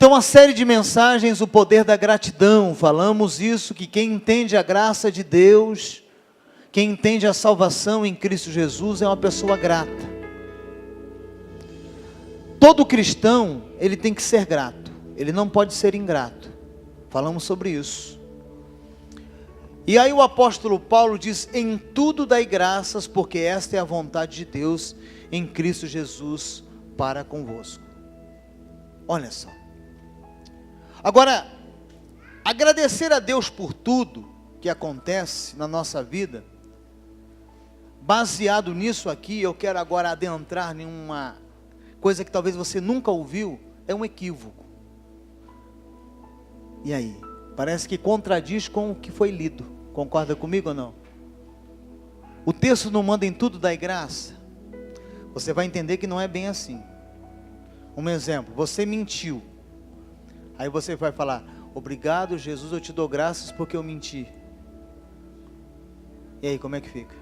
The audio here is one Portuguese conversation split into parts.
Então, a série de mensagens, o poder da gratidão, falamos isso, que quem entende a graça de Deus, quem entende a salvação em Cristo Jesus, é uma pessoa grata. Todo cristão, ele tem que ser grato, ele não pode ser ingrato, falamos sobre isso. E aí o apóstolo Paulo diz, em tudo dai graças, porque esta é a vontade de Deus, em Cristo Jesus, para convosco. Olha só. Agora, agradecer a Deus por tudo que acontece na nossa vida, baseado nisso aqui, eu quero agora adentrar em uma coisa que talvez você nunca ouviu, é um equívoco. E aí? Parece que contradiz com o que foi lido. Concorda comigo ou não? O texto não manda em tudo dar graça. Você vai entender que não é bem assim. Um exemplo, você mentiu. Aí você vai falar, obrigado Jesus, eu te dou graças porque eu menti. E aí, como é que fica?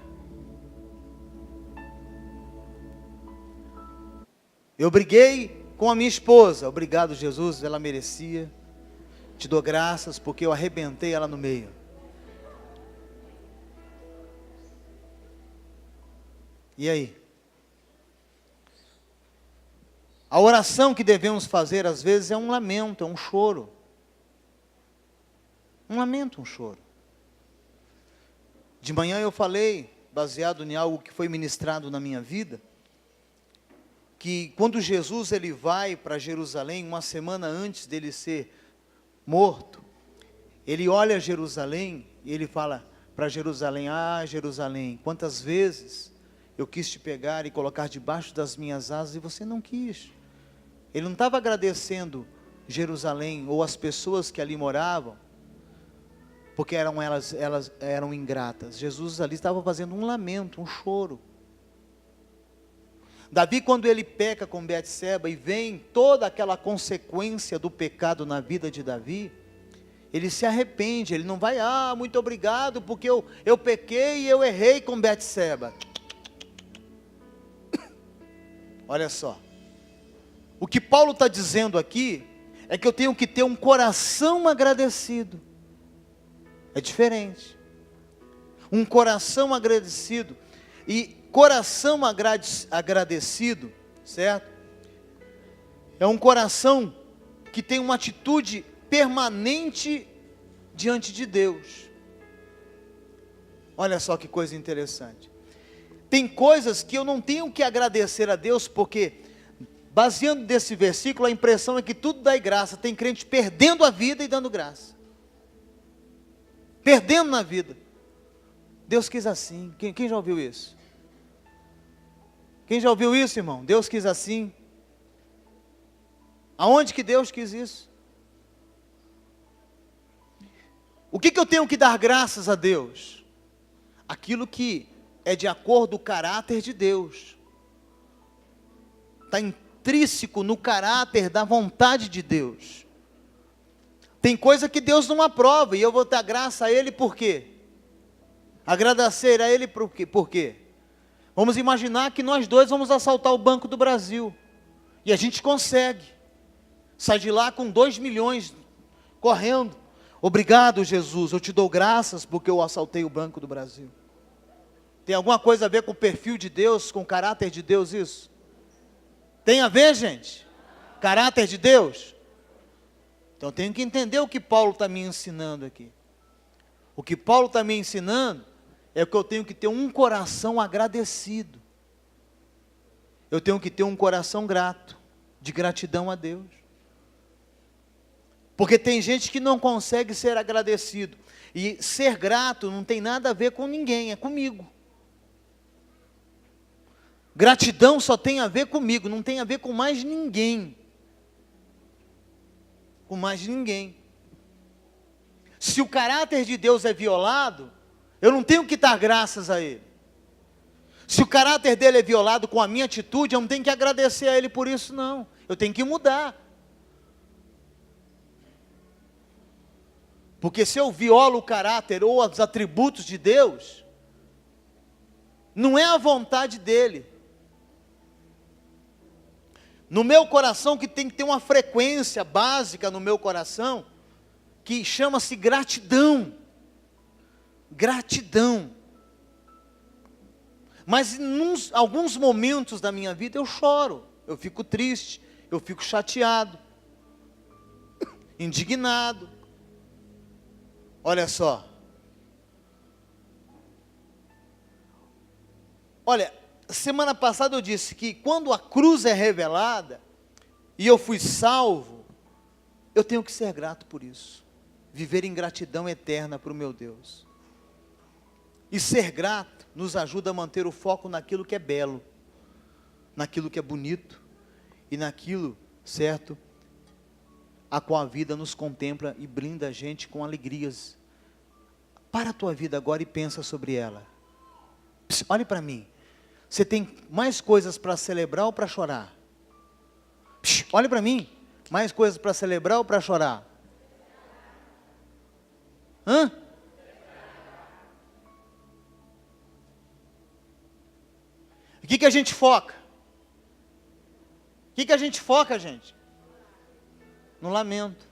Eu briguei com a minha esposa, obrigado Jesus, ela merecia. Te dou graças porque eu arrebentei ela no meio. E aí? A oração que devemos fazer às vezes é um lamento, é um choro. Um lamento, um choro. De manhã eu falei, baseado em algo que foi ministrado na minha vida, que quando Jesus ele vai para Jerusalém, uma semana antes dele ser morto, ele olha Jerusalém e ele fala para Jerusalém, ah Jerusalém, quantas vezes eu quis te pegar e colocar debaixo das minhas asas e você não quis. Ele não estava agradecendo Jerusalém ou as pessoas que ali moravam, porque elas eram ingratas. Jesus ali estava fazendo um lamento, um choro. Davi, quando ele peca com Betseba e vem toda aquela consequência do pecado na vida de Davi, ele se arrepende, ele não vai, muito obrigado, porque eu pequei e eu errei com Betseba. Olha só, o que Paulo está dizendo aqui, é que eu tenho que ter um coração agradecido, é diferente, um coração agradecido, e coração agradecido, certo? É um coração que tem uma atitude permanente diante de Deus. Olha só que coisa interessante. Tem coisas que eu não tenho que agradecer a Deus, porque, baseando nesse versículo, a impressão é que tudo dá graça. Tem crente perdendo a vida e dando graça. Perdendo na vida. Deus quis assim. Quem já ouviu isso? Quem já ouviu isso, irmão? Deus quis assim. Aonde que Deus quis isso? O que eu tenho que dar graças a Deus? Aquilo que é de acordo com o caráter de Deus. Está intrínseco no caráter da vontade de Deus. Tem coisa que Deus não aprova, e eu vou dar graça a Ele por quê? Agradecer a Ele por quê? Vamos imaginar que nós dois vamos assaltar o Banco do Brasil, e a gente consegue, sai de lá com 2 milhões, correndo, obrigado Jesus, eu te dou graças porque eu assaltei o Banco do Brasil. Tem alguma coisa a ver com o perfil de Deus, com o caráter de Deus isso? Tem a ver, gente? Caráter de Deus? Então eu tenho que entender o que Paulo está me ensinando aqui. O que Paulo está me ensinando é que eu tenho que ter um coração agradecido. Eu tenho que ter um coração grato, de gratidão a Deus. Porque tem gente que não consegue ser agradecido. E ser grato não tem nada a ver com ninguém, é comigo. Gratidão só tem a ver comigo, não tem a ver com mais ninguém. Com mais ninguém. Se o caráter de Deus é violado, eu não tenho que dar graças a Ele. Se o caráter dele é violado com a minha atitude, eu não tenho que agradecer a Ele por isso não. Eu tenho que mudar. Porque se eu violo o caráter ou os atributos de Deus, não é a vontade dEle. no meu coração, que tem que ter uma frequência básica no meu coração, que chama-se gratidão. Gratidão. Mas em alguns momentos da minha vida eu choro, eu fico triste, eu fico chateado, indignado. Olha só. Olha, semana passada eu disse que quando a cruz é revelada e eu fui salvo, eu tenho que ser grato por isso. Viver em gratidão eterna para o meu Deus. E ser grato nos ajuda a manter o foco naquilo que é belo, naquilo que é bonito e naquilo, certo, a qual a vida nos contempla e brinda a gente com alegrias. Para a tua vida agora e pensa sobre ela. Olhe para mim. Você tem mais coisas para celebrar ou para chorar? Olhe para mim. Mais coisas para celebrar ou para chorar? Hã? O que a gente foca? O que a gente foca, gente? No lamento.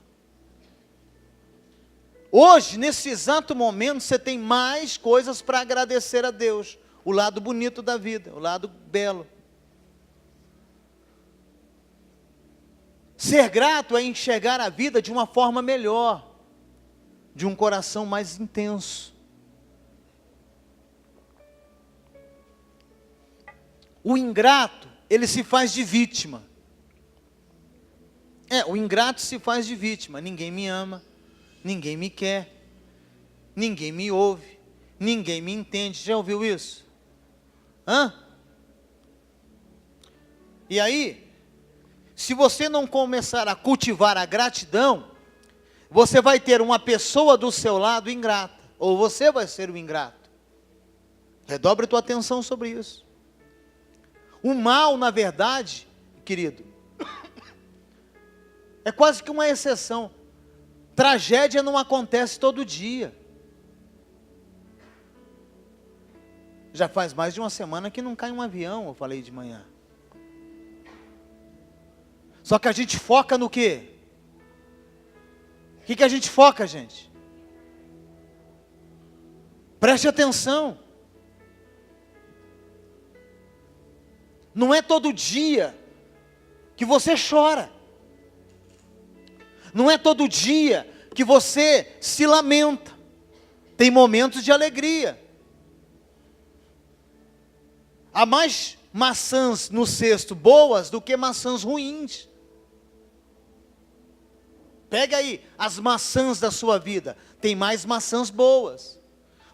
Hoje, nesse exato momento, você tem mais coisas para agradecer a Deus. O lado bonito da vida, o lado belo. Ser grato é enxergar a vida de uma forma melhor, de um coração mais intenso. O ingrato, ele se faz de vítima. O ingrato se faz de vítima. Ninguém me ama, ninguém me quer, ninguém me ouve, ninguém me entende. Já ouviu isso? Hã? E aí, se você não começar a cultivar a gratidão, você vai ter uma pessoa do seu lado ingrata, ou você vai ser o ingrato. Redobre tua atenção sobre isso. O mal, na verdade, querido, é quase que uma exceção. Tragédia não acontece todo dia. Já faz mais de uma semana que não cai um avião, eu falei de manhã. Só que a gente foca no quê? O que a gente foca, gente? Preste atenção. Não é todo dia que você chora. Não é todo dia que você se lamenta. Tem momentos de alegria. Há mais maçãs no cesto boas do que maçãs ruins. Pega aí as maçãs da sua vida. Tem mais maçãs boas.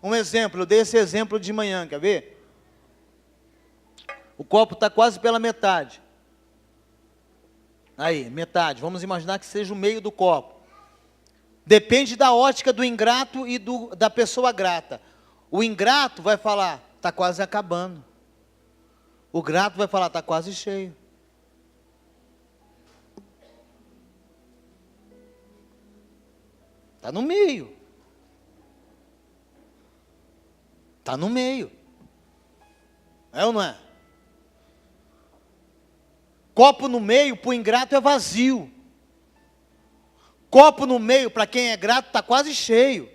Um exemplo, eu dei esse exemplo de manhã, quer ver? O copo está quase pela metade. Aí, metade. Vamos imaginar que seja o meio do copo. Depende da ótica do ingrato e da pessoa grata. O ingrato vai falar, está quase acabando. O grato vai falar, está quase cheio. Está no meio. Está no meio. É ou não é? Copo no meio, para o ingrato, é vazio. Copo no meio, para quem é grato, está quase cheio.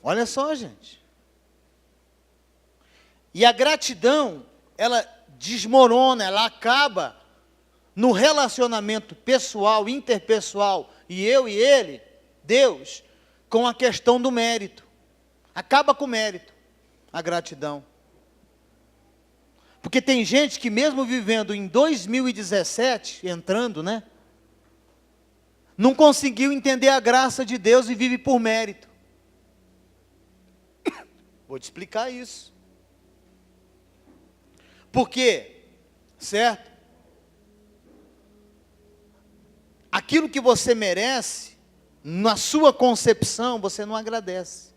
Olha só, gente. E a gratidão, ela desmorona, ela acaba no relacionamento pessoal, interpessoal, e eu e ele, Deus, com a questão do mérito. Acaba com o mérito, a gratidão. Porque tem gente que mesmo vivendo em 2017, entrando, né? Não conseguiu entender a graça de Deus e vive por mérito. Vou te explicar isso. Por quê? Certo? Aquilo que você merece, na sua concepção, você não agradece.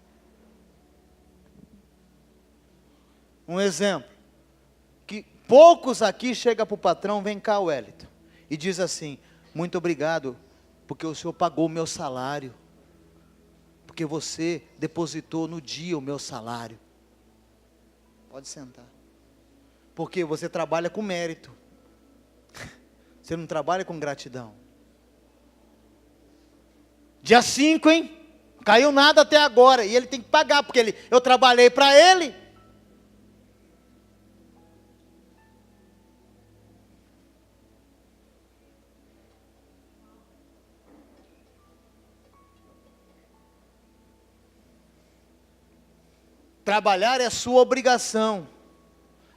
Um exemplo, que poucos aqui chegam para o patrão, vem cá, Wellington, e diz assim, muito obrigado, porque o senhor pagou o meu salário, Porque você depositou no dia o meu salário. Pode sentar. Porque você trabalha com mérito. Você não trabalha com gratidão. Dia 5, hein? Caiu nada até agora. E ele tem que pagar, porque eu trabalhei para ele. Trabalhar é sua obrigação.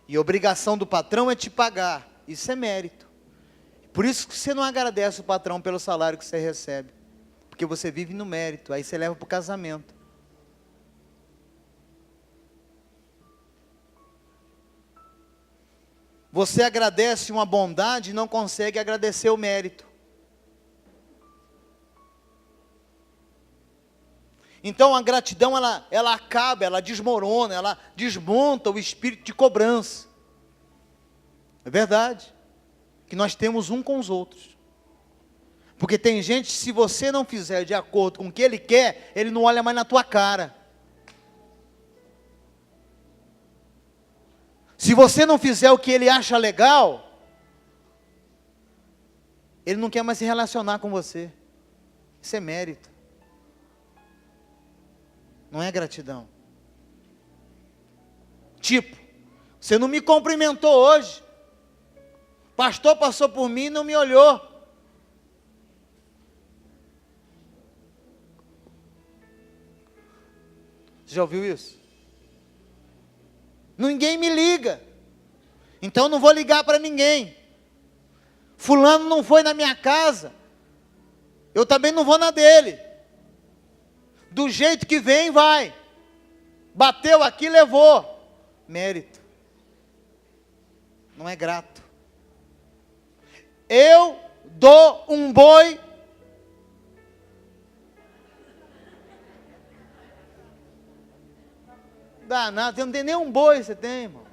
E a obrigação do patrão é te pagar. Isso é mérito. Por isso que você não agradece o patrão pelo salário que você recebe. Porque você vive no mérito. Aí você leva para o casamento. Você agradece uma bondade e não consegue agradecer o mérito. Então a gratidão, ela acaba, ela desmorona, ela desmonta o espírito de cobrança. É verdade, que nós temos um com os outros. Porque tem gente, se você não fizer de acordo com o que ele quer, ele não olha mais na tua cara. Se você não fizer o que ele acha legal, ele não quer mais se relacionar com você. Isso é mérito. Não é gratidão. Tipo, você não me cumprimentou hoje. O pastor passou por mim e não me olhou. Você já ouviu isso? Ninguém me liga. Então eu não vou ligar para ninguém. Fulano não foi na minha casa. Eu também não vou na dele. Do jeito que vem, vai. Bateu aqui, levou. Mérito. Não é grato. Eu dou um boi. Danado, você não tem nem um boi, você tem, irmão.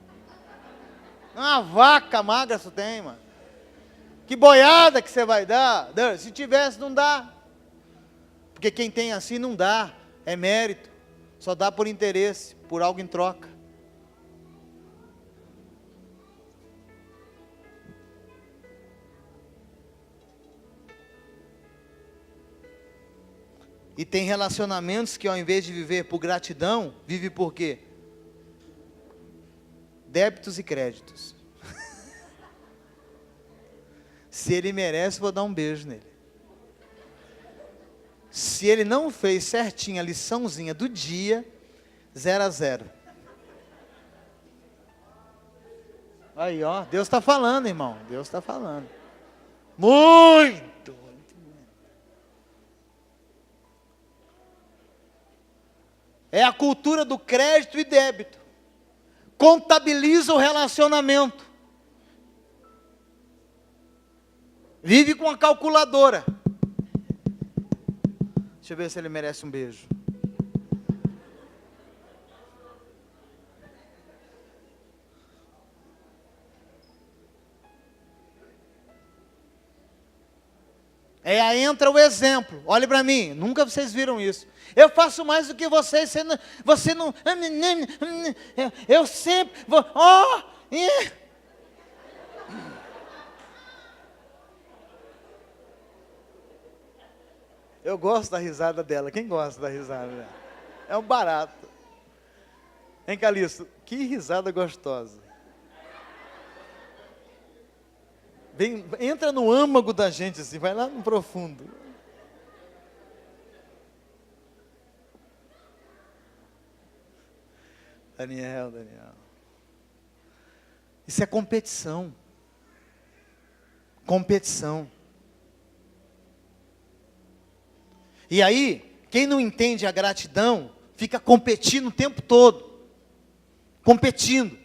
Uma vaca magra você tem, mano. Que boiada que você vai dar? Se tivesse, não dá. Porque quem tem assim não dá, é mérito, só dá por interesse, por algo em troca. E tem relacionamentos que ao invés de viver por gratidão, vive por quê? Débitos e créditos. Se ele merece, vou dar um beijo nele. Se ele não fez certinho a liçãozinha do dia, 0 a 0. Aí, ó, Deus está falando, irmão. Deus está falando. Muito. É a cultura do crédito e débito. Contabiliza o relacionamento. Vive com a calculadora. Deixa eu ver se ele merece um beijo. Aí entra o exemplo. Olhe para mim, nunca vocês viram isso. Eu faço mais do que vocês, você não eu sempre vou. Eu gosto da risada dela. Quem gosta da risada dela? É um barato. Hein, Calixto? Que risada gostosa. Entra no âmago da gente assim, vai lá no profundo. Daniel. Isso é competição. Competição. E aí, quem não entende a gratidão, fica competindo o tempo todo. Competindo.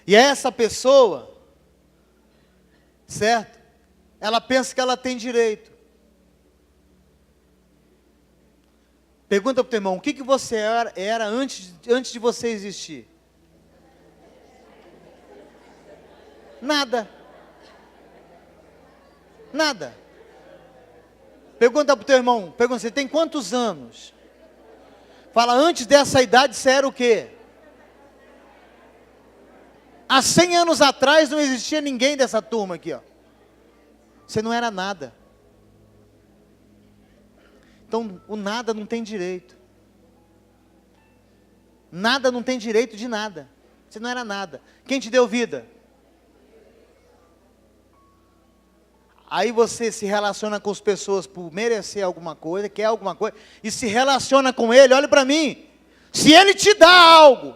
E essa pessoa, certo? Ela pensa que ela tem direito. Pergunta para o teu irmão, o que você era antes de você existir? Nada. Nada. Pergunta para o teu irmão, pergunta, você tem quantos anos? Fala, antes dessa idade você era o quê? Há 100 anos atrás não existia ninguém dessa turma aqui, ó. Você não era nada. Então, o nada não tem direito. Nada não tem direito de nada. Você não era nada. Quem te deu vida? Aí você se relaciona com as pessoas por merecer alguma coisa, quer alguma coisa, e se relaciona com ele, olha para mim, se ele te dá algo,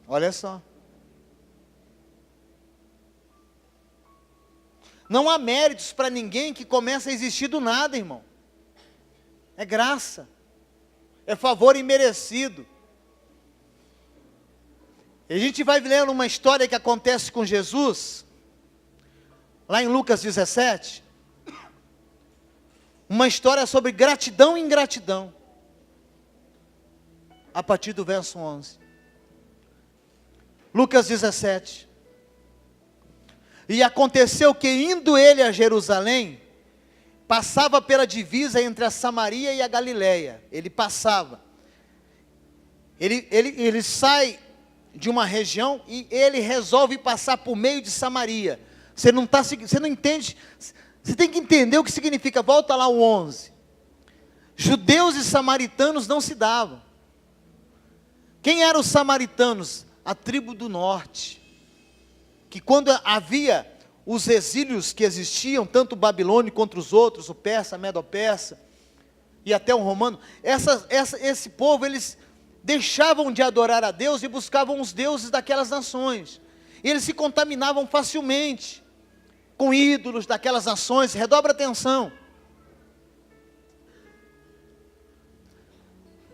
olha só, não há méritos para ninguém que começa a existir do nada, irmão, é graça, é favor imerecido. E a gente vai lendo uma história que acontece com Jesus, lá em Lucas 17, uma história sobre gratidão e ingratidão, a partir do verso 11. Lucas 17. E aconteceu que, indo ele a Jerusalém, passava pela divisa entre a Samaria e a Galileia. Ele passava. Ele sai de uma região e ele resolve passar por meio de Samaria. Você não entende, você tem que entender o que significa. Volta lá o 11. Judeus e samaritanos não se davam. Quem eram os samaritanos? A tribo do norte, que quando havia os exílios que existiam, tanto o babilônico contra os outros, o persa, medo-persa, e até o romano, esse povo, eles deixavam de adorar a Deus e buscavam os deuses daquelas nações. E eles se contaminavam facilmente com ídolos daquelas nações. Redobra atenção.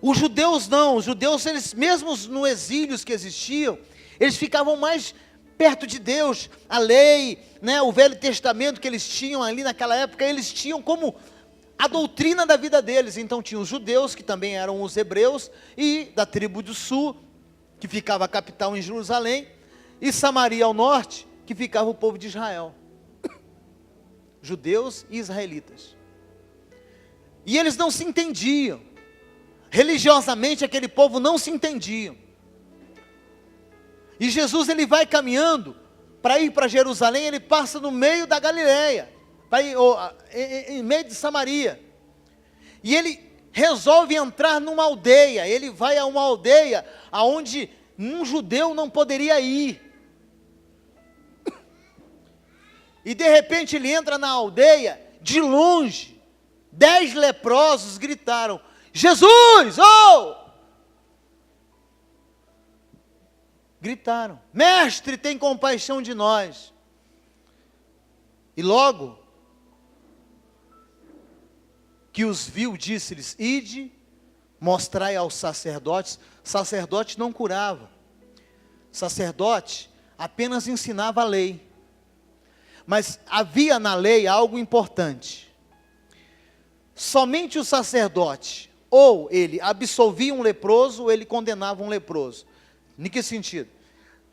Os judeus não. Os judeus, eles mesmos no exílio que existiam, eles ficavam mais perto de Deus. A lei, né, o Velho Testamento que eles tinham ali naquela época, eles tinham como a doutrina da vida deles. Então tinha os judeus, que também eram os hebreus, e da tribo do sul, que ficava a capital em Jerusalém, e Samaria ao norte, que ficava o povo de Israel. Judeus e israelitas. E eles não se entendiam. Religiosamente aquele povo não se entendia. E Jesus, ele vai caminhando para ir para Jerusalém, ele passa no meio da Galileia, em meio de Samaria, e ele resolve entrar numa aldeia. Ele vai a uma aldeia aonde um judeu não poderia ir, e de repente ele entra na aldeia. De longe, 10 leprosos gritaram: Jesus, oh! Gritaram: mestre, tem compaixão de nós. E logo que os viu, disse-lhes: ide, mostrai aos sacerdotes. Sacerdote não curava, sacerdote apenas ensinava a lei. Mas havia na lei algo importante. Somente o sacerdote, ou ele absolvia um leproso, ou ele condenava um leproso. Em que sentido?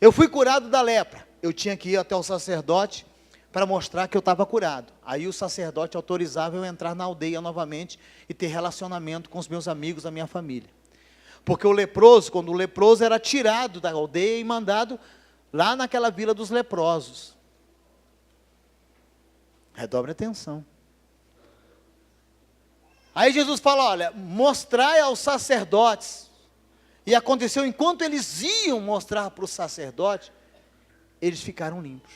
Eu fui curado da lepra, eu tinha que ir até o sacerdote para mostrar que eu estava curado. Aí o sacerdote autorizava eu entrar na aldeia novamente e ter relacionamento com os meus amigos, a minha família. Porque o leproso, quando o leproso era tirado da aldeia e mandado lá naquela vila dos leprosos. Redobre atenção. Aí Jesus fala: olha, mostrai aos sacerdotes. E aconteceu, enquanto eles iam mostrar para o sacerdote, eles ficaram limpos.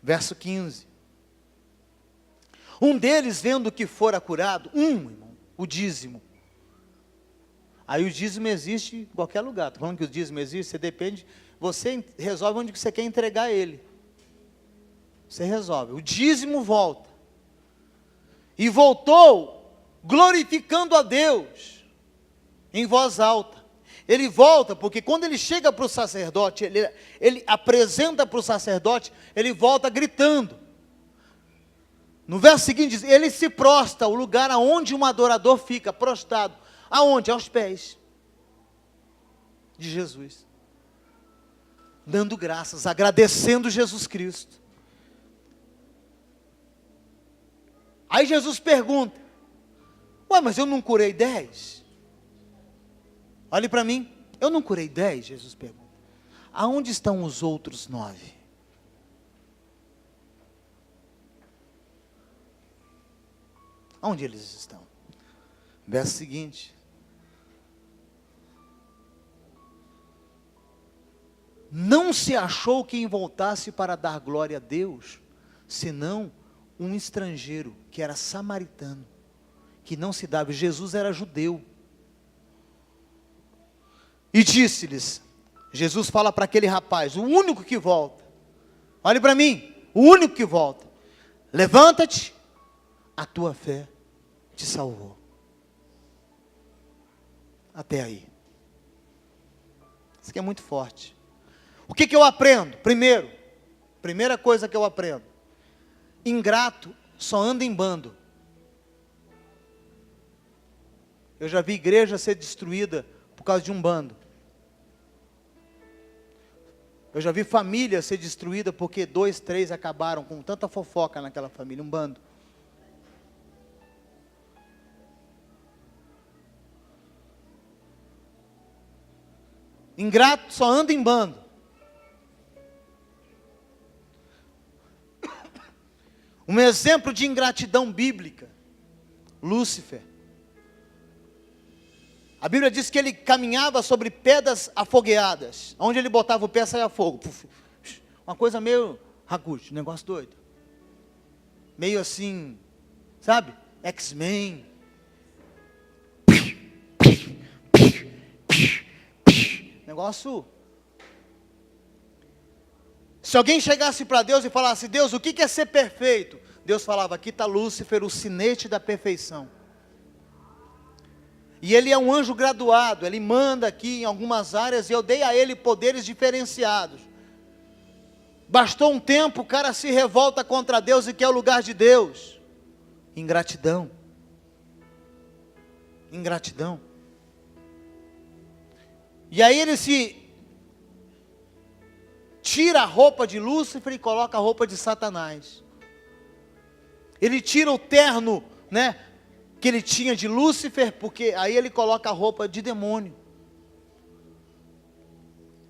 Verso 15. Um deles, vendo que fora curado, irmão, o dízimo. Aí o dízimo existe em qualquer lugar. Estou falando que o dízimo existe, você depende, você resolve onde você quer entregar ele. Você resolve. O dízimo volta. E voltou glorificando a Deus em voz alta. Ele volta porque quando ele chega para o sacerdote, ele apresenta para o sacerdote, ele volta gritando. No verso seguinte diz: ele se prostra, o lugar aonde um adorador fica prostrado. Aonde? Aos pés de Jesus. dando graças, agradecendo Jesus Cristo. Aí Jesus pergunta: ué, mas eu não curei 10? Olhe para mim, eu não curei 10? Jesus pergunta. Aonde estão os outros 9? Onde eles estão? Verso seguinte. Não se achou quem voltasse para dar glória a Deus, senão um estrangeiro, que era samaritano, que não se dava. Jesus era judeu. E disse-lhes, Jesus fala para aquele rapaz, o único que volta, olhe para mim, o único que volta: levanta-te, a tua fé te salvou. Até aí. Isso aqui é muito forte. O que eu aprendo? Primeira coisa que eu aprendo: ingrato só anda em bando. Eu já vi igreja ser destruída por causa de um bando. Eu já vi família ser destruída porque 2, 3 acabaram com tanta fofoca naquela família, um bando. Ingrato só anda em bando. Um exemplo de ingratidão bíblica: Lúcifer. A Bíblia diz que ele caminhava sobre pedras afogueadas. Onde ele botava o pé, saia fogo. Uma coisa meio Raguchi, negócio doido. Meio assim, sabe? X-Men. Negócio. Se alguém chegasse para Deus e falasse: Deus, o que é ser perfeito? Deus falava: aqui está Lúcifer, o sinete da perfeição. E ele é um anjo graduado, ele manda aqui em algumas áreas, e eu dei a ele poderes diferenciados. Bastou um tempo, o cara se revolta contra Deus e quer o lugar de Deus. Ingratidão. Ingratidão. E aí ele se tira a roupa de Lúcifer e coloca a roupa de Satanás. Ele tira o terno, né, que ele tinha de Lúcifer, porque aí ele coloca a roupa de demônio.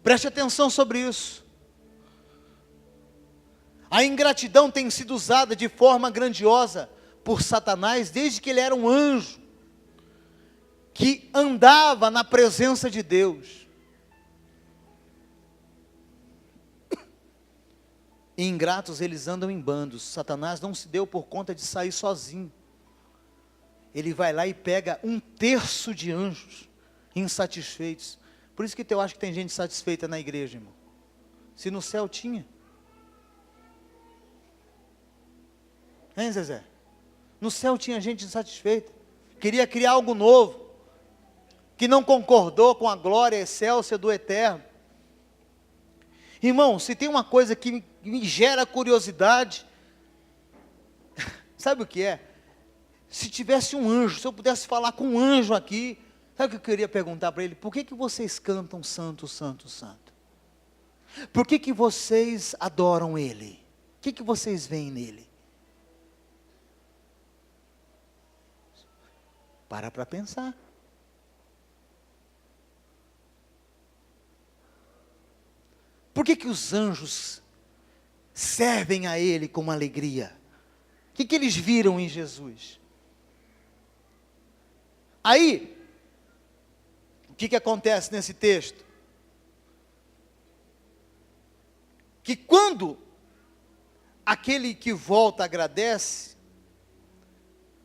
Preste atenção sobre isso. A ingratidão tem sido usada de forma grandiosa por Satanás desde que ele era um anjo que andava na presença de Deus. E ingratos, eles andam em bandos. Satanás não se deu por conta de sair sozinho. Ele vai lá e pega 1/3 de anjos insatisfeitos. Por isso que eu acho que tem gente satisfeita na igreja, irmão. Se no céu tinha. Hein, Zezé? No céu tinha gente insatisfeita. Queria criar algo novo. Que não concordou com a glória excelsa do eterno. Irmão, se tem uma coisa que me gera curiosidade, sabe o que é? Se tivesse um anjo, se eu pudesse falar com um anjo aqui, sabe o que eu queria perguntar para ele? Por que vocês cantam santo, santo, santo? Por que vocês adoram ele? O que vocês veem nele? Para pensar. Por que os anjos servem a ele com alegria? O que eles viram em Jesus? Aí, o que acontece nesse texto? Que quando aquele que volta agradece,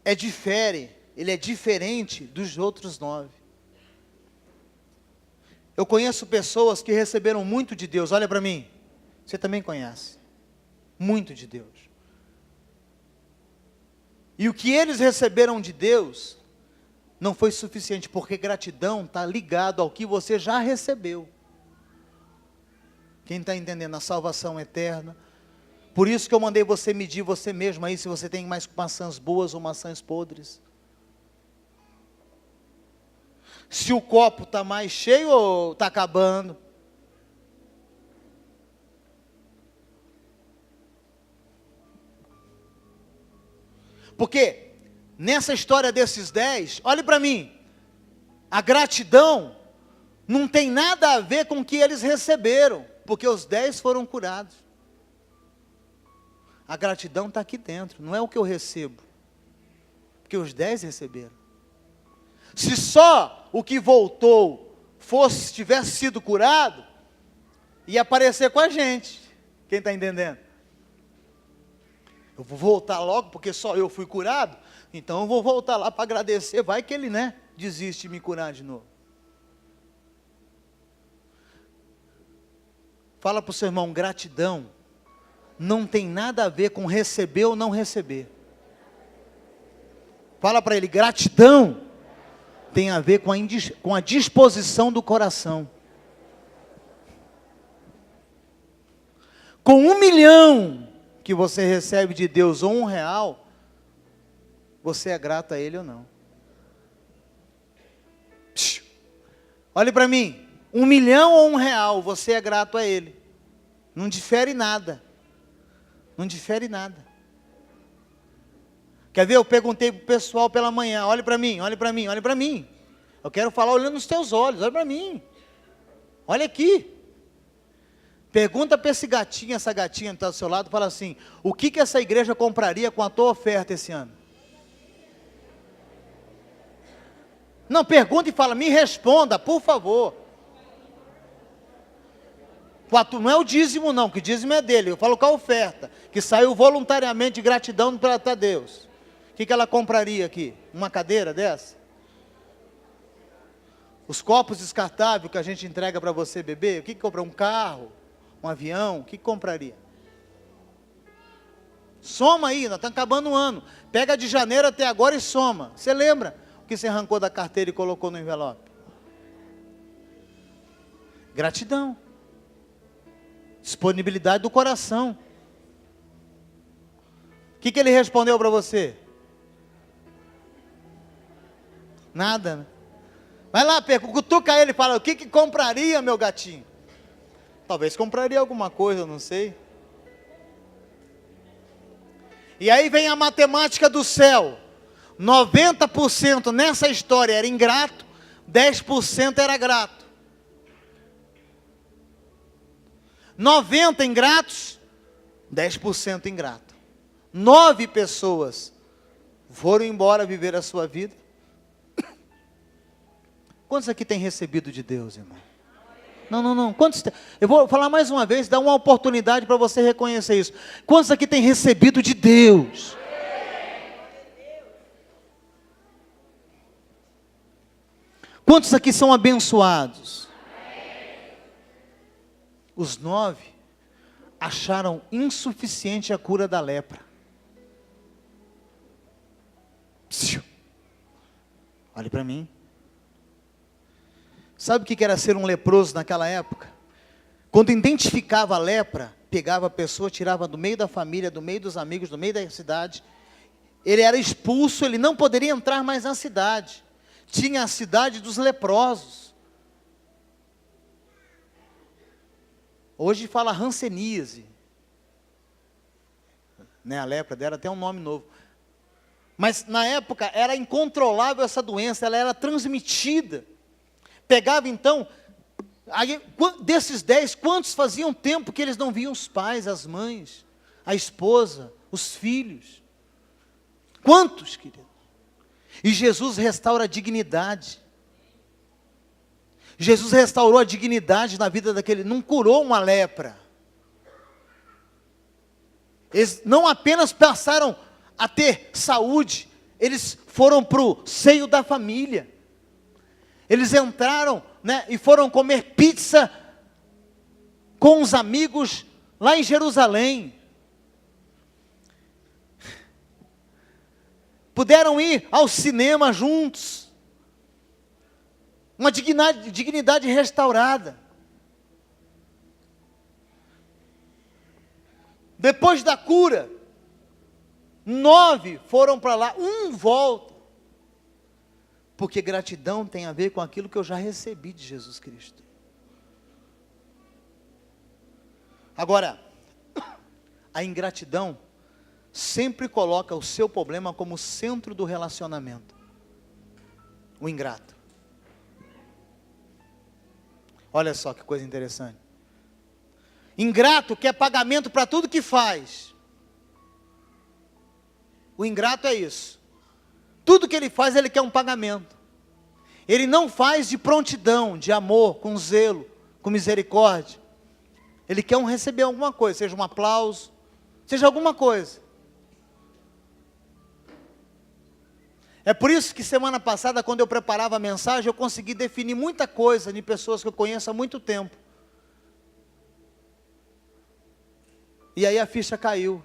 ele é diferente dos outros 9. Eu conheço pessoas que receberam muito de Deus. Olha para mim, você também conhece. Muito de Deus. E o que eles receberam de Deus não foi suficiente, porque gratidão está ligado ao que você já recebeu. Quem está entendendo? A salvação eterna. Por isso que eu mandei você medir você mesmo aí, se você tem mais maçãs boas ou maçãs podres. Se o copo está mais cheio ou está acabando. Porque nessa história desses 10, olhe para mim, a gratidão não tem nada a ver com o que eles receberam, porque os 10 foram curados. A gratidão está aqui dentro, não é o que eu recebo, porque os 10 receberam. Se só o que voltou tivesse sido curado, ia aparecer com a gente. Quem está entendendo? Eu vou voltar logo, porque só eu fui curado, então eu vou voltar lá para agradecer, vai que ele, desiste de me curar de novo. Fala para o seu irmão, gratidão não tem nada a ver com receber ou não receber. Fala para ele, gratidão tem a ver com a disposição do coração. Com 1 milhão que você recebe de Deus ou R$1, você é grato a Ele ou não? Olhe para mim, 1 milhão ou R$1, você é grato a Ele. Não difere nada. Não difere nada. Quer ver? Eu perguntei para o pessoal pela manhã, olhe para mim, olhe para mim, olhe para mim. Eu quero falar olhando nos teus olhos, olha para mim. Olha aqui. Pergunta para essa gatinha que está do seu lado, fala assim, o que essa igreja compraria com a tua oferta esse ano? Não, pergunta e fala, me responda, por favor. Não é o dízimo não, que o dízimo é dele, eu falo com a oferta, que saiu voluntariamente de gratidão para Deus. O que ela compraria aqui? Uma cadeira dessa? Os copos descartáveis que a gente entrega para você beber, o que compra? Um carro? Um avião? O que compraria? Soma aí, nós estamos acabando o ano. Pega de janeiro até agora e soma. Você lembra o que você arrancou da carteira e colocou no envelope? Gratidão. Disponibilidade do coração. O que ele respondeu para você? Nada, né? Vai lá, cutuca ele e fala, o que compraria, meu gatinho? Talvez compraria alguma coisa, não sei. E aí vem a matemática do céu. 90% nessa história era ingrato, 10% era grato. 90 ingratos, 10% ingrato. 9 pessoas foram embora viver a sua vida. Quantos aqui têm recebido de Deus, irmão? Não. Quantos? Eu vou falar mais uma vez, dar uma oportunidade para você reconhecer isso. Quantos aqui têm recebido de Deus? Quantos aqui são abençoados? Os 9 acharam insuficiente a cura da lepra. Olhe para mim. Sabe o que era ser um leproso naquela época? Quando identificava a lepra, pegava a pessoa, tirava do meio da família, do meio dos amigos, do meio da cidade. Ele era expulso, ele não poderia entrar mais na cidade. Tinha a cidade dos leprosos. Hoje fala hanseníase. A lepra dera até um nome novo. Mas na época era incontrolável essa doença, ela era transmitida. Pegava então, aí, desses 10, quantos faziam tempo que eles não viam os pais, as mães, a esposa, os filhos? Quantos, querido? E Jesus restaura a dignidade. Jesus restaurou a dignidade na vida daquele, não curou uma lepra. Eles não apenas passaram a ter saúde, eles foram para o seio da família. Eles entraram, e foram comer pizza com os amigos lá em Jerusalém. Puderam ir ao cinema juntos. Uma dignidade restaurada. Depois da cura, 9 foram para lá, 1 volta. Porque gratidão tem a ver com aquilo que eu já recebi de Jesus Cristo. Agora, a ingratidão sempre coloca o seu problema como centro do relacionamento. O ingrato. Olha só que coisa interessante. Ingrato quer pagamento para tudo que faz. O ingrato é isso. Tudo que ele faz, ele quer um pagamento. Ele não faz de prontidão, de amor, com zelo, com misericórdia. Ele quer receber alguma coisa, seja um aplauso, seja alguma coisa. É por isso que semana passada, quando eu preparava a mensagem, eu consegui definir muita coisa de pessoas que eu conheço há muito tempo. E aí a ficha caiu.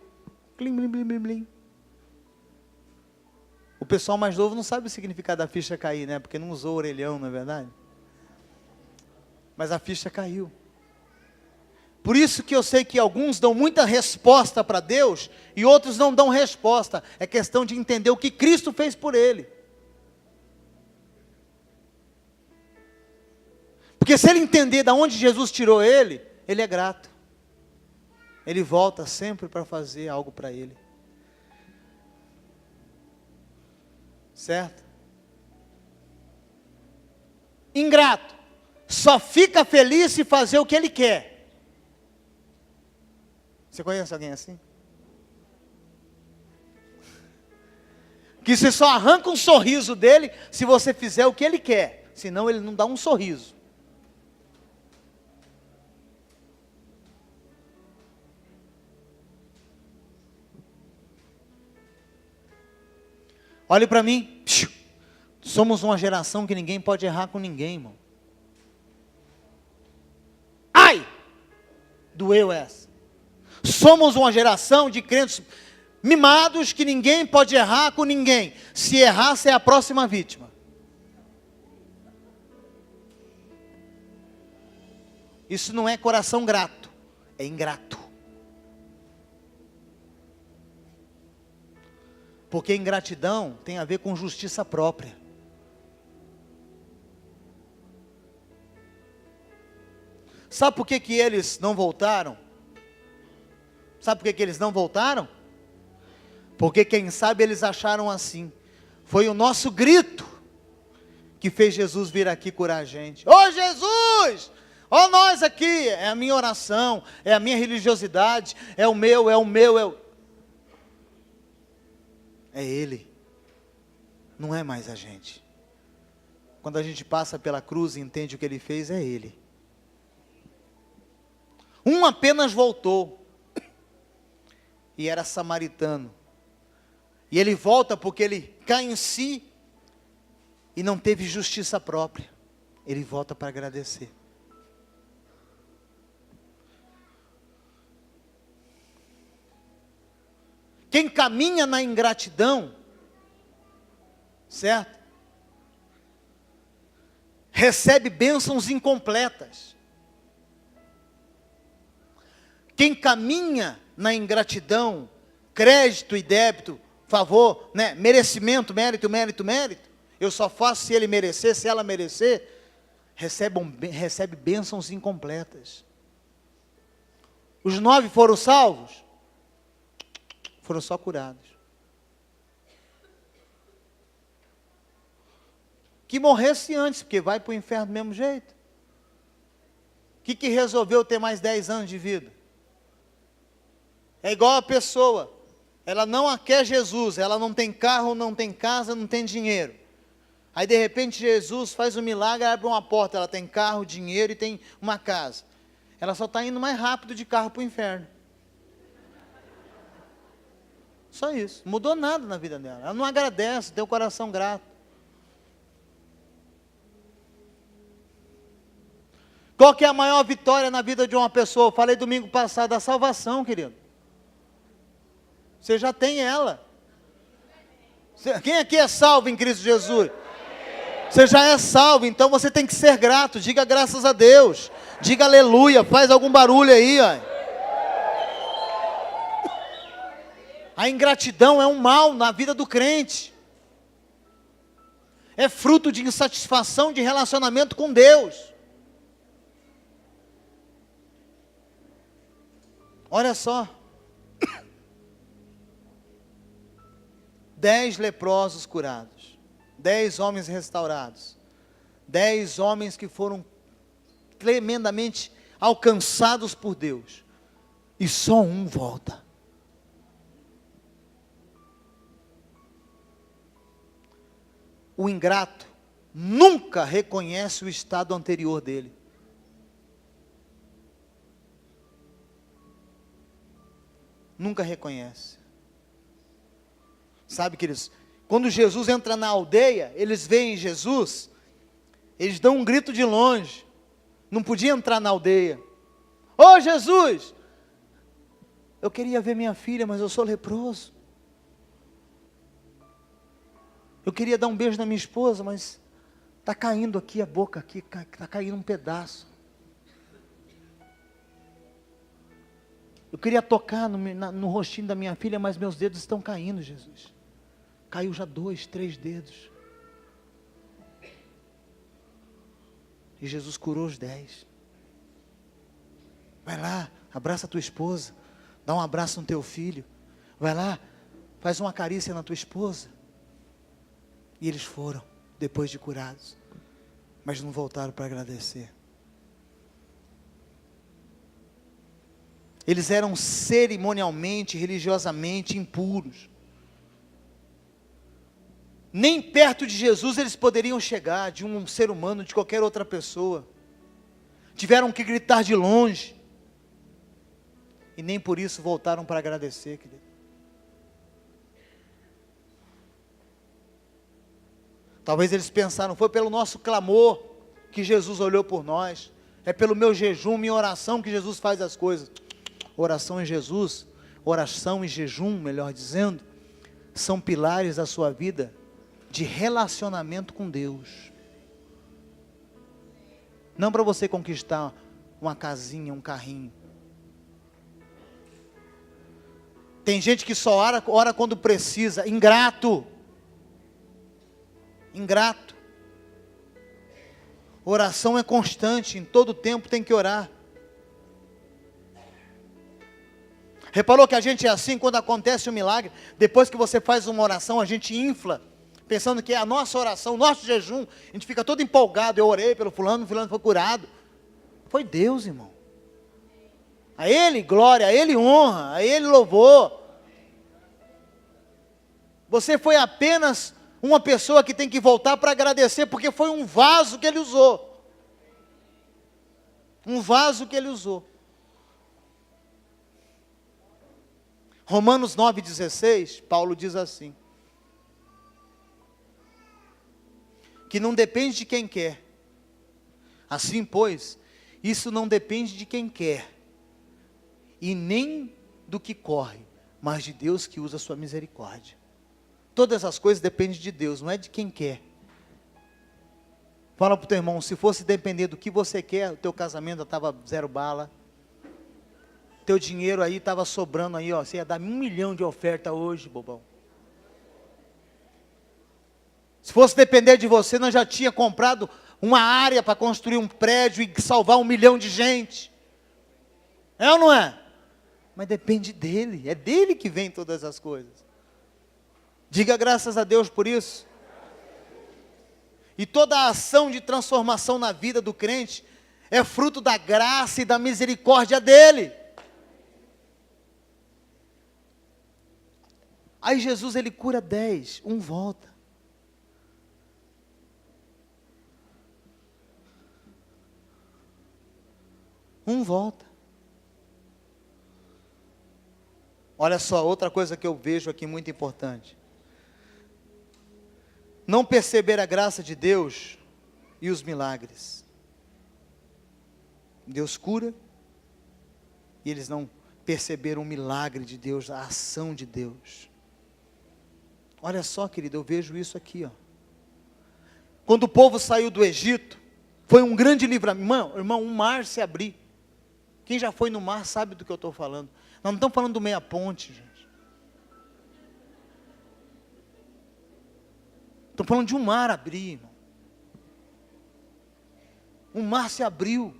Blim, blim, blim, blim, blim. O pessoal mais novo não sabe o significado da ficha cair, né? Porque não usou orelhão, não é verdade? Mas a ficha caiu. Por isso que eu sei que alguns dão muita resposta para Deus e outros não dão resposta. É questão de entender o que Cristo fez por ele. Porque se ele entender de onde Jesus tirou ele, ele é grato. Ele volta sempre para fazer algo para ele. Certo? Ingrato. Só fica feliz se fazer o que ele quer. Você conhece alguém assim? Que você só arranca um sorriso dele se você fizer o que ele quer. Senão ele não dá um sorriso. Olhe para mim. Somos uma geração que ninguém pode errar com ninguém, irmão. Ai! Doeu essa. Somos uma geração de crentes mimados que ninguém pode errar com ninguém. Se errar, você é a próxima vítima. Isso não é coração grato, é ingrato. Porque ingratidão tem a ver com justiça própria. Sabe por que eles não voltaram? Sabe por que eles não voltaram? Porque quem sabe eles acharam assim. Foi o nosso grito que fez Jesus vir aqui curar a gente. Ô Jesus! Ó nós aqui! É a minha oração, é a minha religiosidade, é o meu. É Ele. Não é mais a gente. Quando a gente passa pela cruz e entende o que Ele fez, é Ele. Um apenas voltou. E era samaritano. E ele volta porque ele cai em si e não teve justiça própria. Ele volta para agradecer. Quem caminha na ingratidão, certo? Recebe bênçãos incompletas. Quem caminha na ingratidão, crédito e débito, favor, né? Merecimento, mérito, eu só faço se ele merecer, se ela merecer, recebe bênçãos incompletas. Os 9 foram salvos? Foram só curados. Que morresse antes, porque vai para o inferno do mesmo jeito. O que resolveu ter mais 10 anos de vida? É igual a pessoa, ela não quer Jesus, ela não tem carro, não tem casa, não tem dinheiro. Aí de repente Jesus faz um milagre, abre uma porta, ela tem carro, dinheiro e tem uma casa. Ela só está indo mais rápido de carro para o inferno. Só isso, não mudou nada na vida dela. Ela não agradece, tem o coração grato. Qual que é a maior vitória na vida de uma pessoa? Eu falei domingo passado, a salvação, querido. Você já tem ela. Quem aqui é salvo em Cristo Jesus? Você já é salvo, então você tem que ser grato. Diga graças a Deus. Diga aleluia, faz algum barulho aí, ó. A ingratidão é um mal na vida do crente. É fruto de insatisfação de relacionamento com Deus. Olha só. 10 leprosos curados, 10 homens restaurados, 10 homens que foram tremendamente alcançados por Deus, e só um volta. O ingrato nunca reconhece o estado anterior dele. Nunca reconhece. Sabe, queridos, quando Jesus entra na aldeia, eles veem Jesus, eles dão um grito de longe. Não podia entrar na aldeia. Ô Jesus, eu queria ver minha filha, mas eu sou leproso. Eu queria dar um beijo na minha esposa, mas está caindo aqui a boca, aqui, está caindo um pedaço. Eu queria tocar no rostinho da minha filha, mas meus dedos estão caindo, Jesus. Caiu já 2, 3 dedos. E Jesus curou os 10. Vai lá, abraça a tua esposa. Dá um abraço no teu filho. Vai lá, faz uma carícia na tua esposa. E eles foram, depois de curados. Mas não voltaram para agradecer. Eles eram cerimonialmente, religiosamente impuros. Nem perto de Jesus eles poderiam chegar, de um ser humano, de qualquer outra pessoa. Tiveram que gritar de longe. E nem por isso voltaram para agradecer, querido. Talvez eles pensaram, foi pelo nosso clamor que Jesus olhou por nós. É pelo meu jejum, minha oração que Jesus faz as coisas. Oração em Jesus, oração e jejum, melhor dizendo, são pilares da sua vida de relacionamento com Deus. Não para você conquistar uma casinha, um carrinho. Tem gente que só ora quando precisa, ingrato. Ingrato. Oração é constante, em todo tempo tem que orar. Reparou que a gente é assim quando acontece um milagre? Depois que você faz uma oração, a gente infla, pensando que é a nossa oração, o nosso jejum. A gente fica todo empolgado. Eu orei pelo fulano, o fulano foi curado. Foi Deus, irmão. A Ele glória, a Ele honra, a Ele louvor. Você foi apenas uma pessoa que tem que voltar para agradecer, porque foi um vaso que Ele usou. Um vaso que Ele usou. Romanos 9,16, Paulo diz assim, que não depende de quem quer. Assim, pois, isso não depende de quem quer, e nem do que corre, mas de Deus que usa a sua misericórdia. Todas as coisas dependem de Deus, não é de quem quer. Fala para o teu irmão, se fosse depender do que você quer, o teu casamento estava 0 bala. Teu dinheiro aí estava sobrando aí, ó. Você ia dar 1 milhão de oferta hoje, bobão. Se fosse depender de você, nós já tinha comprado uma área para construir um prédio e salvar 1 milhão de gente. É ou não é? Mas depende dele, é dele que vem todas as coisas. Diga graças a Deus por isso. E toda a ação de transformação na vida do crente é fruto da graça e da misericórdia dele. Aí Jesus, ele cura 10, um volta. Um volta. Olha só, outra coisa que eu vejo aqui muito importante. Não perceber a graça de Deus e os milagres. Deus cura, e eles não perceberam o milagre de Deus, a ação de Deus. Olha só, querido, eu vejo isso aqui, ó. Quando o povo saiu do Egito, foi um grande livramento. Irmão, um mar se abrir. Quem já foi no mar sabe do que eu estou falando. Nós não estamos falando do meia ponte, gente. Estou falando de um mar abrir, irmão. Um mar se abriu.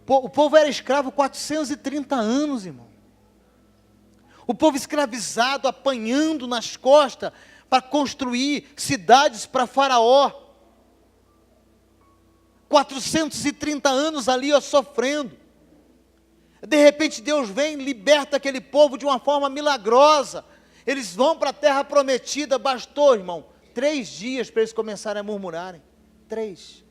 O povo era escravo 430 anos, irmão. O povo escravizado, apanhando nas costas para construir cidades para Faraó. 430 anos ali, ó, sofrendo. De repente Deus vem e liberta aquele povo de uma forma milagrosa. Eles vão para a terra prometida. Bastou, irmão, 3 dias para eles começarem a murmurarem. 3.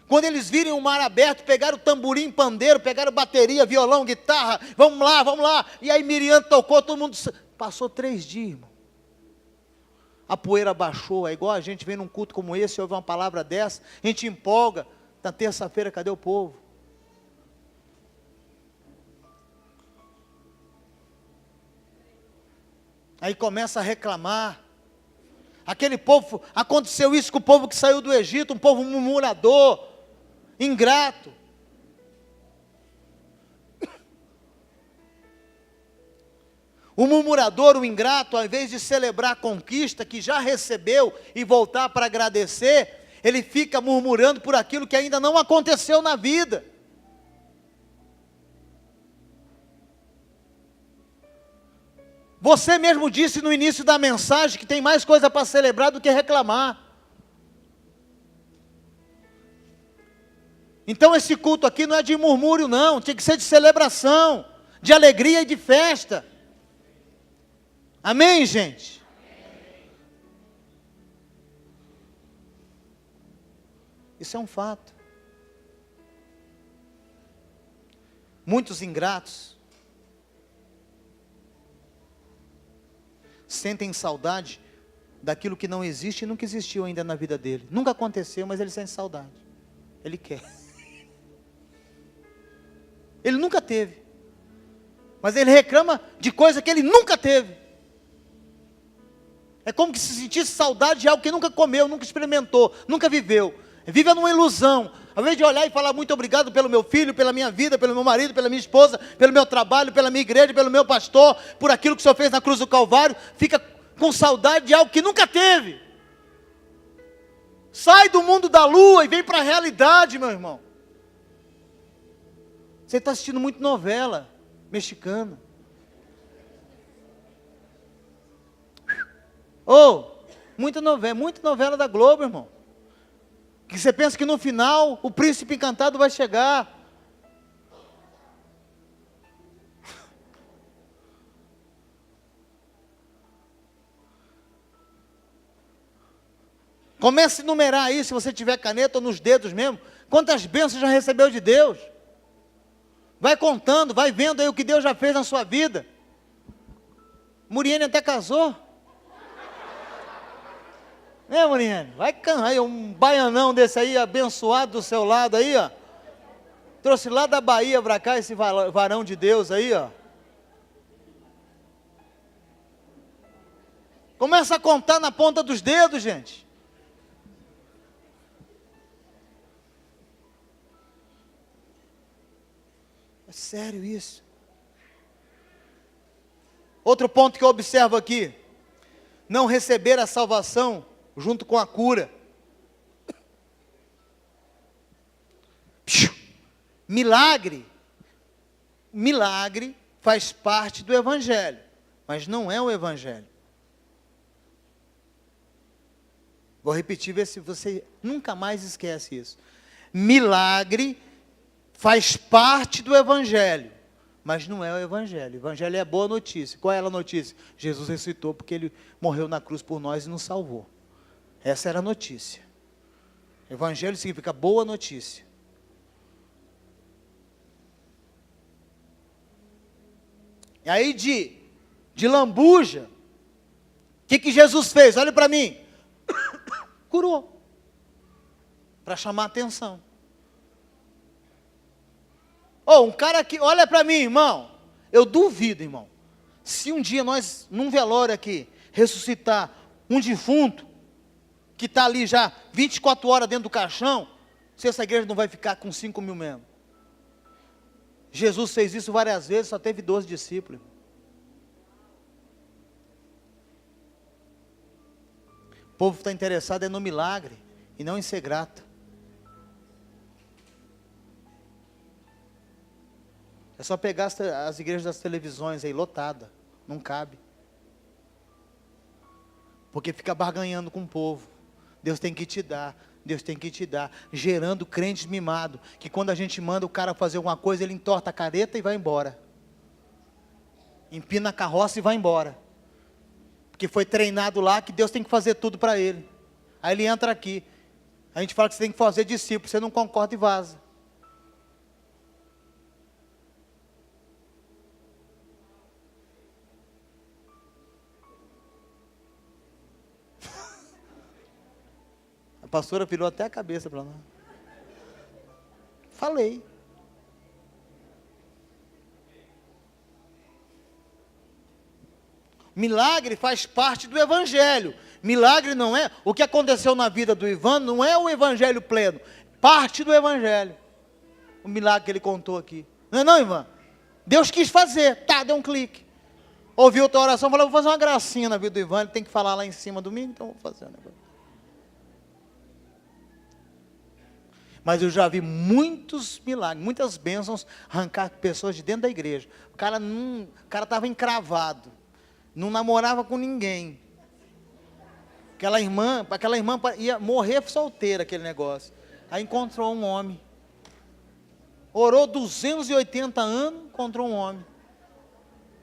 Quando eles virem o mar aberto, pegaram tamborim, pandeiro, pegaram bateria, violão, guitarra, vamos lá. E aí Miriam tocou, todo mundo... Passou 3 dias, irmão. A poeira baixou, é igual a gente vem num culto como esse, ouve uma palavra dessa, a gente empolga. Na terça-feira, cadê o povo? Aí começa a reclamar. Aquele povo, aconteceu isso com o povo que saiu do Egito, um povo murmurador, ingrato. O murmurador, o ingrato, ao invés de celebrar a conquista que já recebeu e voltar para agradecer, ele fica murmurando por aquilo que ainda não aconteceu na vida. Você mesmo disse no início da mensagem que tem mais coisa para celebrar do que reclamar. Então esse culto aqui não é de murmúrio não, tinha que ser de celebração, de alegria e de festa. Amém, gente? Isso é um fato. Muitos ingratos sentem saudade daquilo que não existe e nunca existiu ainda na vida dele. Nunca aconteceu, mas ele sente saudade. Ele quer. Ele nunca teve. Mas ele reclama de coisa que ele nunca teve. É como que se sentisse saudade de algo que nunca comeu, nunca experimentou, nunca viveu. Vive numa ilusão. Ao invés de olhar e falar muito obrigado pelo meu filho, pela minha vida, pelo meu marido, pela minha esposa, pelo meu trabalho, pela minha igreja, pelo meu pastor, por aquilo que o Senhor fez na cruz do Calvário, fica com saudade de algo que nunca teve. Sai do mundo da lua e vem para a realidade, meu irmão. Você está assistindo muito novela mexicana. Muita novela da Globo, irmão. Que você pensa que no final o príncipe encantado vai chegar. Comece a enumerar aí, se você tiver caneta ou nos dedos mesmo, quantas bênçãos já recebeu de Deus. Vai contando, vai vendo aí o que Deus já fez na sua vida. Muriane até casou. Muriane? Vai cantar aí, um baianão desse aí, abençoado do seu lado aí, ó. Trouxe lá da Bahia para cá esse varão de Deus aí, ó. Começa a contar na ponta dos dedos, gente. É sério isso. Outro ponto que eu observo aqui. Não receber a salvação junto com a cura. Milagre faz parte do Evangelho, mas não é o Evangelho. Vou repetir, ver se você nunca mais esquece isso. Milagre faz parte do Evangelho, mas não é o Evangelho. O Evangelho é a boa notícia. Qual é a notícia? Jesus ressuscitou porque Ele morreu na cruz por nós e nos salvou. Essa era a notícia. Evangelho significa boa notícia. E aí de lambuja, o que Jesus fez? Olha para mim. Curou. Para chamar a atenção. Um cara que, olha para mim, irmão. Eu duvido, irmão. Se um dia nós, num velório aqui, ressuscitar um defunto, que está ali já 24 horas dentro do caixão, se essa igreja não vai ficar com 5 mil mesmo. Jesus fez isso várias vezes, só teve 12 discípulos. O povo está interessado no milagre e não em ser grato. só pegar as igrejas das televisões aí, lotada. Não cabe. Porque fica barganhando com o povo. Deus tem que te dar. Deus tem que te dar. Gerando crentes mimados. Que quando a gente manda o cara fazer alguma coisa, ele entorta a careta e vai embora. Empina a carroça e vai embora. Porque foi treinado lá que Deus tem que fazer tudo para ele. Aí ele entra aqui. A gente fala que você tem que fazer discípulo. Você não concorda e vaza. A pastora virou até a cabeça para nós. Falei. Milagre faz parte do evangelho. Milagre não é, o que aconteceu na vida do Ivan não é o evangelho pleno, parte do evangelho. O milagre que ele contou aqui. Não é não, Ivan? Deus quis fazer, tá, deu um clique. Ouviu a tua oração, falou, vou fazer uma gracinha na vida do Ivan, ele tem que falar lá em cima domingo, então vou fazer um negócio. Mas eu já vi muitos milagres, muitas bênçãos arrancar pessoas de dentro da igreja. O cara estava encravado, não namorava com ninguém. Aquela irmã ia morrer solteira, aquele negócio. Aí encontrou um homem. Orou 280 anos, encontrou um homem.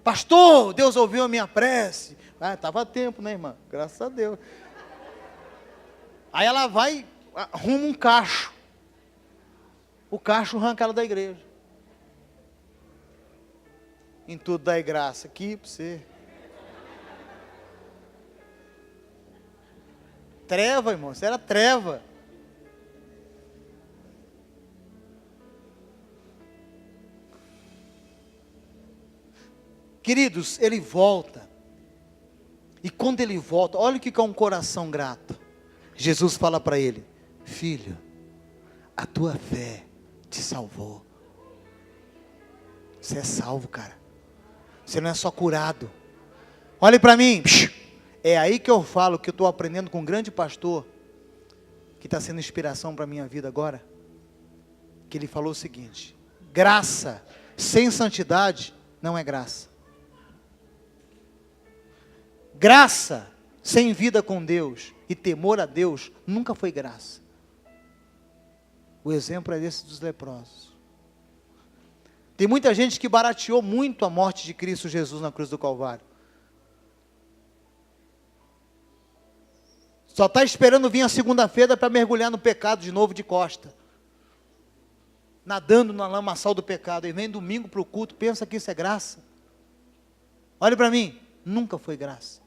Pastor, Deus ouviu a minha prece. Ah, estava a tempo, né, irmã? Graças a Deus. Aí ela vai, arruma um cacho. O cacho arranca ela da igreja. Em tudo dai graça. Aqui para você. Treva, irmão. Isso era treva. Queridos, ele volta. E quando ele volta, olha o que é um coração grato. Jesus fala para ele: filho, a tua fé te salvou. Você é salvo, cara. Você não é só curado. Olhe para mim. É aí que eu falo que eu estou aprendendo com um grande pastor, que está sendo inspiração para a minha vida agora. Que ele falou o seguinte: graça sem santidade não é graça. Graça sem vida com Deus e temor a Deus nunca foi graça. O exemplo é esse dos leprosos. Tem muita gente que barateou muito a morte de Cristo Jesus na cruz do Calvário. Só está esperando vir a segunda-feira para mergulhar no pecado de novo de costa. Nadando na lamaçal do pecado. E vem domingo para o culto, pensa que isso é graça. Olhe para mim, nunca foi graça.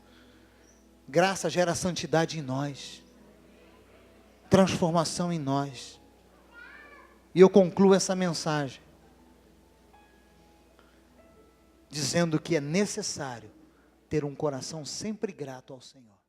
Graça gera santidade em nós. Transformação em nós. E eu concluo essa mensagem dizendo que é necessário ter um coração sempre grato ao Senhor.